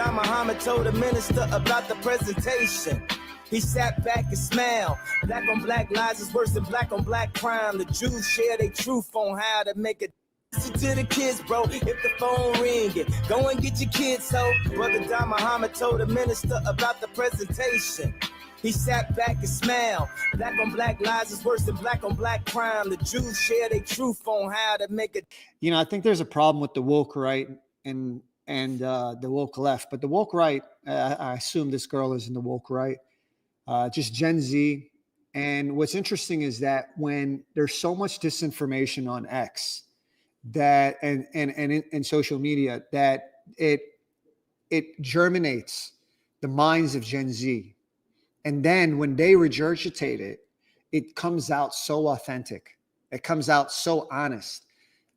time Muhammad told the minister about the presentation, he sat back and smiled. Black on black lies is worse than black on black crime. The Jews share their truth on how to make it. Listen to the kids, bro, if the phone ringing, go and get your kids, so. Brother Don Muhammad told the minister about the presentation. He sat back and smiled. Black on black lies is worse than black on black crime. The Jews share their truth on how to make it. You know, I think there's a problem with the woke right and the woke left. But the woke right, I assume this girl is in the woke right, just Gen Z. And what's interesting is that when there's so much disinformation on X, that and in social media, that it germinates the minds of Gen Z. And then when they regurgitate it, it comes out so authentic. It comes out so honest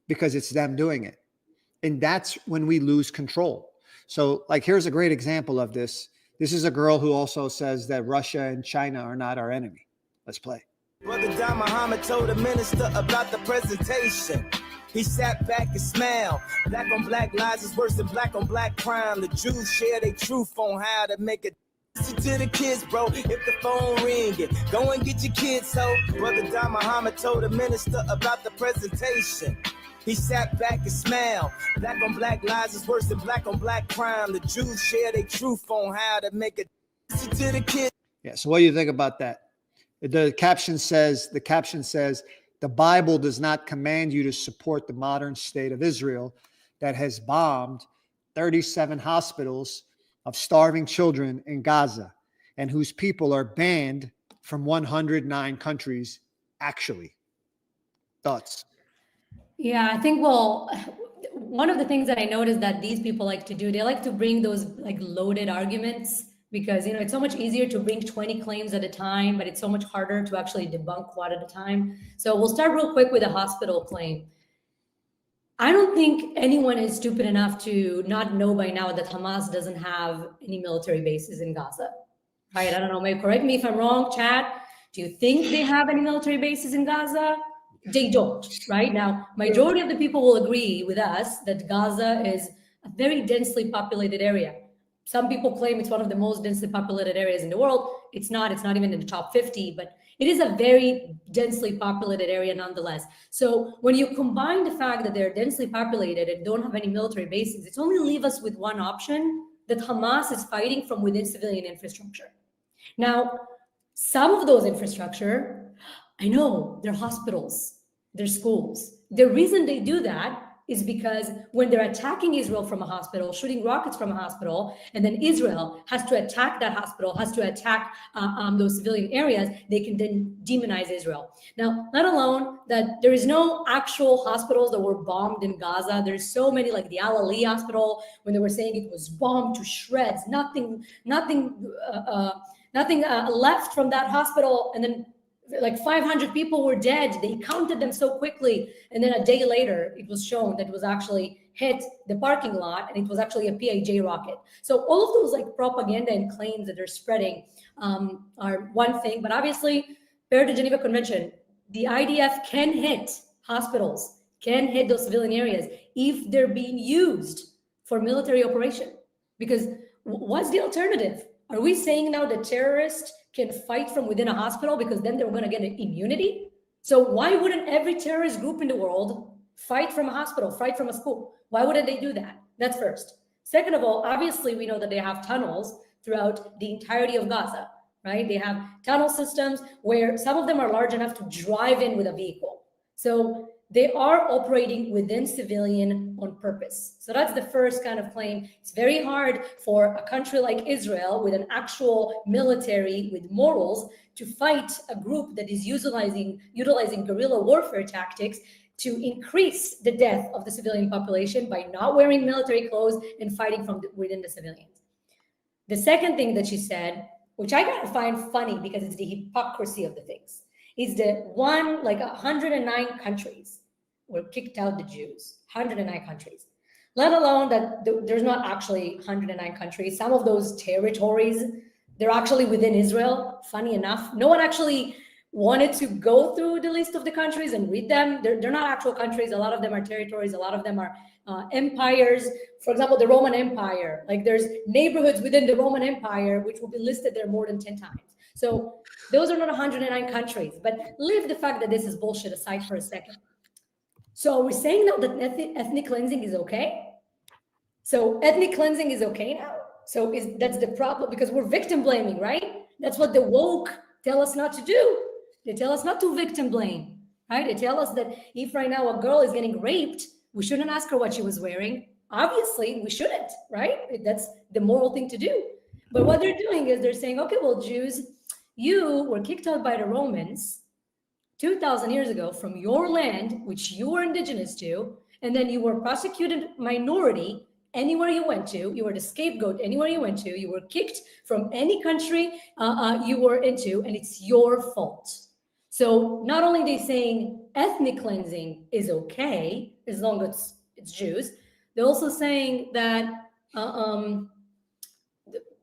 because it's them doing it. And that's when we lose control. So like, here's a great example of this. This is a girl who also says that Russia and China are not our enemy. Let's play. Brother Don Muhammad told the minister about the presentation. He sat back and smiled. Black on black lies is worse than black on black crime. The Jews share their truth on how to make it. Listen to the kids, bro, if the phone ringing, go and get your kids, so. Brother Don Muhammad told the minister about the presentation. He sat back and smiled. Black on black lies is worse than black on black crime. The Jews share their truth on how to make it. Listen to the kids. Yeah, so what do you think about that? The caption says, the Bible does not command you to support the modern state of Israel that has bombed 37 hospitals of starving children in Gaza and whose people are banned from 109 countries, actually. Thoughts? Yeah, I think, well, one of the things that I noticed that these people like to do, they like to bring those like loaded arguments because, you know, it's so much easier to bring 20 claims at a time, but it's so much harder to actually debunk one at a time. So we'll start real quick with a hospital claim. I don't think anyone is stupid enough to not know by now that Hamas doesn't have any military bases in Gaza, right? I don't know, maybe correct me if I'm wrong, chat. Do you think they have any military bases in Gaza? They don't, right? Now, majority of the people will agree with us that Gaza is a very densely populated area. Some people claim it's one of the most densely populated areas in the world. It's not even in the top 50, but it is a very densely populated area nonetheless. So when you combine the fact that they're densely populated and don't have any military bases, it's only leave us with one option, that Hamas is fighting from within civilian infrastructure. Now, some of those infrastructure, I know, they're hospitals, they're schools. The reason they do that is because when they're attacking Israel from a hospital, shooting rockets from a hospital, and then Israel has to attack that hospital, has to attack those civilian areas, they can then demonize Israel. Now, let alone that there is no actual hospitals that were bombed in Gaza. There's so many, like the Al-Ali hospital, when they were saying it was bombed to shreds, nothing left from that hospital, and then like 500 people were dead. They counted them so quickly. And then a day later, it was shown that it was actually hit the parking lot and it was actually a PAJ rocket. So all of those like propaganda and claims that they're spreading are one thing. But obviously, per the Geneva Convention, the IDF can hit hospitals, can hit those civilian areas if they're being used for military operation. Because what's the alternative? Are we saying now that terrorists can fight from within a hospital because then they're going to get an immunity? So why wouldn't every terrorist group in the world fight from a hospital, fight from a school? Why wouldn't they do that? That's first. Second of all, obviously we know that they have tunnels throughout the entirety of Gaza, right? They have tunnel systems where some of them are large enough to drive in with a vehicle. So they are operating within civilian on purpose. So that's the first kind of claim. It's very hard for a country like Israel with an actual military with morals to fight a group that is utilizing guerrilla warfare tactics to increase the death of the civilian population by not wearing military clothes and fighting from within the civilians. The second thing that she said, which I kind of find funny because it's the hypocrisy of the things, is that 109 countries were kicked out the Jews, 109 countries, let alone that there's not actually 109 countries. Some of those territories, they're actually within Israel. Funny enough, no one actually wanted to go through the list of the countries and read them. They're not actual countries. A lot of them are territories. A lot of them are empires. For example, the Roman Empire, like there's neighborhoods within the Roman Empire which will be listed there more than 10 times. So those are not 109 countries, but leave the fact that this is bullshit aside for a second. So are we saying now that ethnic cleansing is okay? So ethnic cleansing is okay now? So that's the problem, because we're victim blaming, right? That's what the woke tell us not to do. They tell us not to victim blame, right? They tell us that if right now a girl is getting raped, we shouldn't ask her what she was wearing. Obviously, we shouldn't, right? That's the moral thing to do. But what they're doing is they're saying, okay, well, Jews, you were kicked out by the Romans 2,000 years ago from your land, which you were indigenous to, and then you were prosecuted minority anywhere you went to. You were the scapegoat anywhere you went to. You were kicked from any country you were into, and it's your fault. So not only are they saying ethnic cleansing is okay as long as it's Jews, they're also saying that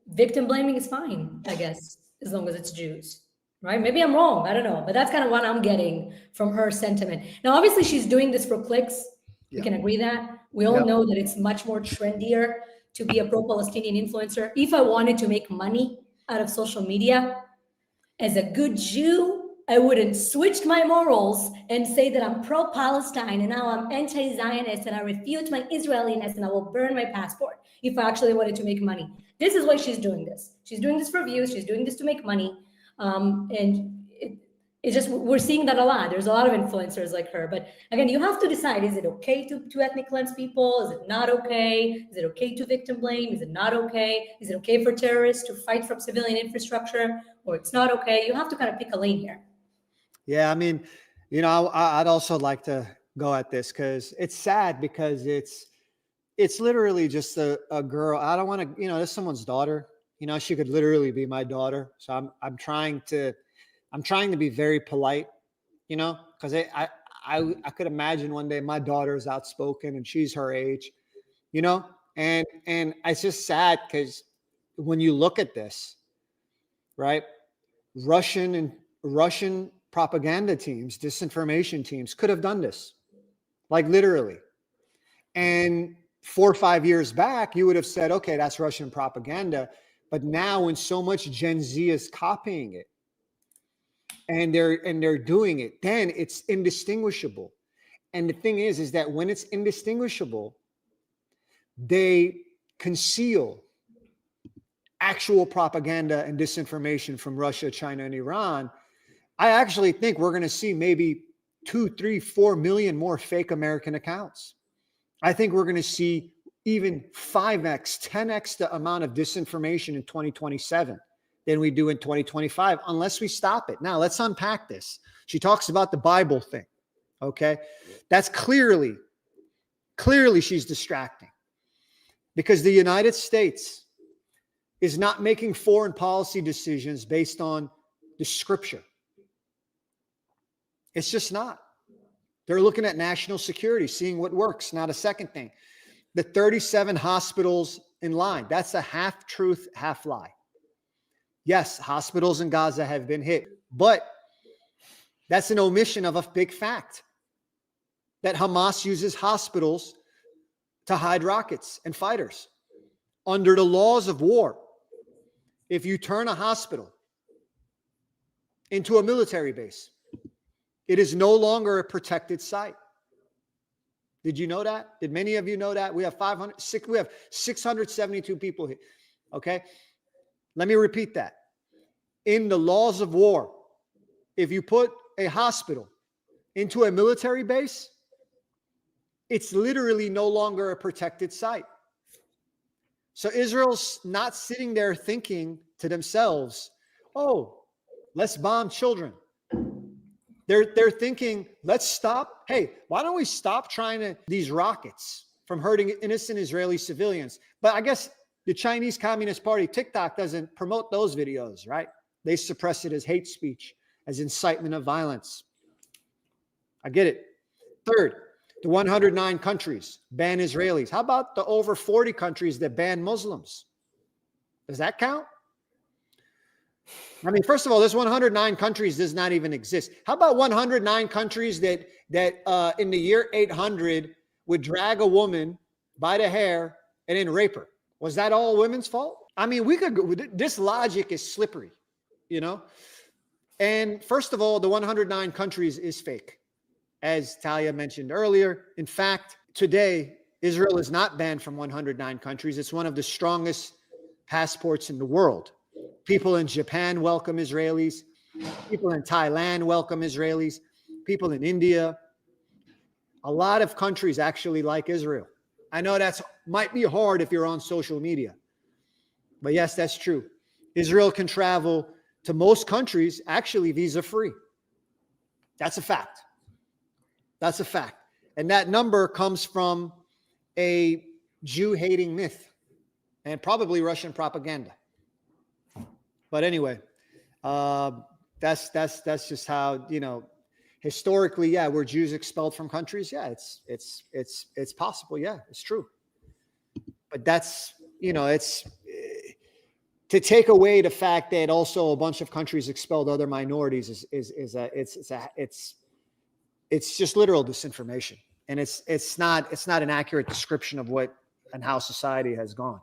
victim blaming is fine, I guess, as long as it's Jews. Right? Maybe I'm wrong. I don't know. But that's kind of what I'm getting from her sentiment. Now, obviously, she's doing this for clicks. We can agree that. We all know that it's much more trendier to be a pro-Palestinian influencer. If I wanted to make money out of social media, as a good Jew, I wouldn't switch my morals and say that I'm pro-Palestine and now I'm anti-Zionist and I refute my Israeliness and I will burn my passport if I actually wanted to make money. This is why she's doing this. She's doing this for views. She's doing this to make money. And it's just, we're seeing that a lot. There's a lot of influencers like her. But again, you have to decide, is it okay to ethnic cleanse people? Is it not okay? Is it okay to victim blame? Is it not okay? Is it okay for terrorists to fight from civilian infrastructure? Or it's not okay? You have to kind of pick a lane here. Yeah, I mean, you know, I'd also like to go at this because it's sad, because it's literally just a girl. I don't want to, you know, that's someone's daughter. You know, she could literally be my daughter. So I'm trying to be very polite, you know, because I could imagine one day my daughter is outspoken and she's her age, you know, and it's just sad because when you look at this, right, Russian propaganda teams, disinformation teams could have done this, like literally. And 4 or 5 years back, you would have said, okay, that's Russian propaganda. But now when so much Gen Z is copying it and they're doing it, then it's indistinguishable. And the thing is that when it's indistinguishable, they conceal actual propaganda and disinformation from Russia, China, and Iran. I actually think we're going to see maybe 2, 3, 4 million more fake American accounts. I think we're going to see even 5x, 10x the amount of disinformation in 2027 than we do in 2025, unless we stop it. Now, let's unpack this. She talks about the Bible thing, okay? That's clearly she's distracting, because the United States is not making foreign policy decisions based on the scripture. It's just not. They're looking at national security, seeing what works. Now, the second thing, the 37 hospitals in line, that's a half truth, half lie. Yes, hospitals in Gaza have been hit, but that's an omission of a big fact, that Hamas uses hospitals to hide rockets and fighters. Under the laws of war, if you turn a hospital into a military base, it is no longer a protected site. Did you know that? Did many of you know that? We have 672 people here. Okay. Let me repeat that. In the laws of war, if you put a hospital into a military base, it's literally no longer a protected site. So Israel's not sitting there thinking to themselves, oh, let's bomb children. They're thinking, let's stop. Hey, why don't we stop trying these rockets from hurting innocent Israeli civilians? But I guess the Chinese Communist Party, TikTok, doesn't promote those videos, right? They suppress it as hate speech, as incitement of violence. I get it. Third, the 109 countries ban Israelis. How about the over 40 countries that ban Muslims? Does that count? I mean, first of all, this 109 countries does not even exist. How about 109 countries that in the year 800 would drag a woman by the hair and then rape her. Was that all women's fault? I mean, this logic is slippery, you know? And first of all, the 109 countries is fake. As Talia mentioned earlier, in fact, today, Israel is not banned from 109 countries. It's one of the strongest passports in the world. People in Japan welcome Israelis. People in Thailand welcome Israelis. People in India. A lot of countries actually like Israel. I know that's might be hard if you're on social media. But yes, that's true. Israel can travel to most countries actually visa-free. That's a fact. That's a fact. And that number comes from a Jew-hating myth and probably Russian propaganda. But anyway, that's just how, you know, historically, yeah, were Jews expelled from countries? Yeah, it's possible. Yeah, it's true. But that's, you know, it's to take away the fact that also a bunch of countries expelled other minorities it's just literal disinformation, and it's not an accurate description of what and how society has gone.